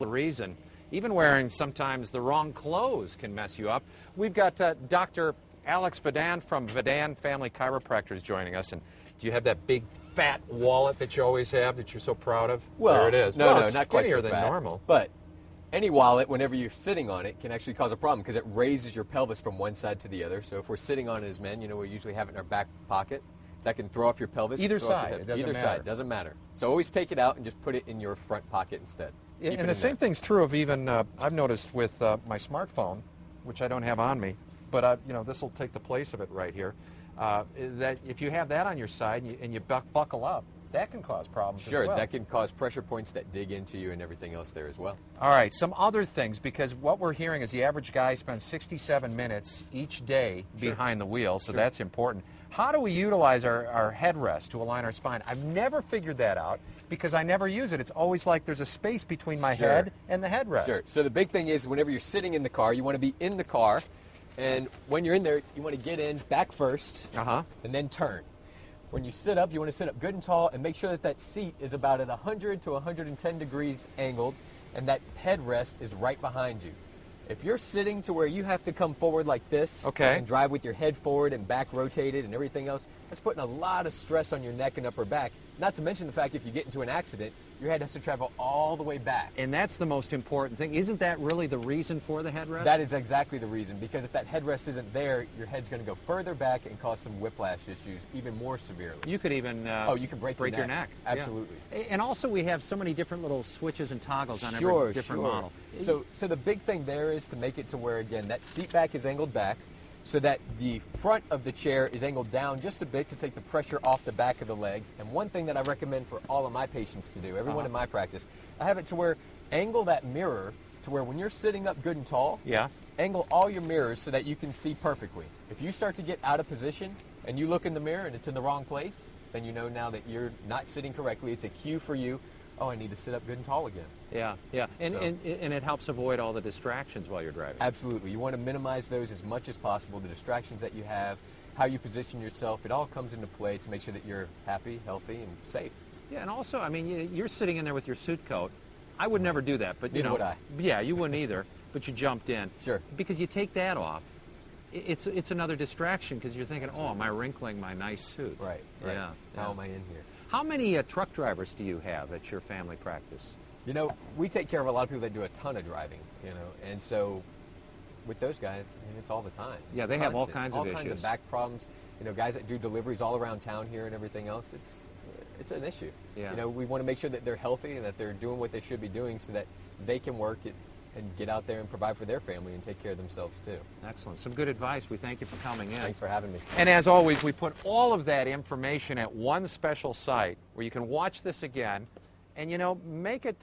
reason. Even wearing sometimes the wrong clothes can mess you up. We've got Dr. Alex Vadan from Vadan Family Chiropractors joining us. And do you have that big fat wallet that you always have that you're so proud of? Well, there it is. No, well, no, it's not quite skinnier so than fat, normal. But any wallet, whenever you're sitting on it, can actually cause a problem because it raises your pelvis from one side to the other. So if we're sitting on it as men, we usually have it in our back pocket. That can throw off your pelvis. Either side, it doesn't Either matter. side, doesn't matter. So always take it out and just put it in your front pocket instead. And the same thing's true of even, I've noticed with my smartphone, which I don't have on me, but this will take the place of it right here, that if you have that on your side and you buckle up, that can cause problems as well. Sure, that can cause pressure points that dig into you and everything else there as well. All right, some other things, because what we're hearing is the average guy spends 67 minutes each day behind the wheel, so that's important. How do we utilize our headrest to align our spine? I've never figured that out because I never use it. It's always like there's a space between my head and the headrest. Sure. So the big thing is whenever you're sitting in the car, you want to be in the car, and when you're in there, you want to get in back first and then turn. When you sit up, you want to sit up good and tall and make sure that that seat is about at 100 to 110 degrees angled and that headrest is right behind you. If you're sitting to where you have to come forward like this and drive with your head forward and back rotated and everything else, that's putting a lot of stress on your neck and upper back. Not to mention the fact if you get into an accident, your head has to travel all the way back. And that's the most important thing. Isn't that really the reason for the headrest? That is exactly the reason, because if that headrest isn't there, your head's going to go further back and cause some whiplash issues even more severely. You could even you can break your neck. Absolutely. Yeah. And also we have so many different little switches and toggles on every different model. So the big thing there is to make it to where, again, that seat back is angled back so that the front of the chair is angled down just a bit to take the pressure off the back of the legs. And one thing that I recommend for all of my patients to do, everyone in my practice, I have it to where angle that mirror to where when you're sitting up good and tall, angle all your mirrors so that you can see perfectly. If you start to get out of position and you look in the mirror and it's in the wrong place, then you know now that you're not sitting correctly. It's a cue for you. Oh, I need to sit up good and tall again. And it helps avoid all the distractions while you're driving. Absolutely. You want to minimize those as much as possible, the distractions that you have, how you position yourself. It all comes into play to make sure that you're happy, healthy, and safe. Yeah, and also, I mean, you're sitting in there with your suit coat. I would never do that, but Neither would I. Yeah, you wouldn't either, but you jumped in. Sure. Because you take that off. It's another distraction because you're thinking, oh, am I wrinkling my nice suit? Right. Yeah. How am I in here? How many truck drivers do you have at your family practice? We take care of a lot of people that do a ton of driving, and so with those guys, it's all the time. Yeah, they have all kinds of issues. All kinds of back problems. Guys that do deliveries all around town here and everything else, it's an issue. Yeah. We want to make sure that they're healthy and that they're doing what they should be doing so that they can work it and get out there and provide for their family and take care of themselves too. Excellent. Some good advice. We thank you for coming in. Thanks for having me. And as always, we put all of that information at one special site where you can watch this again and, make it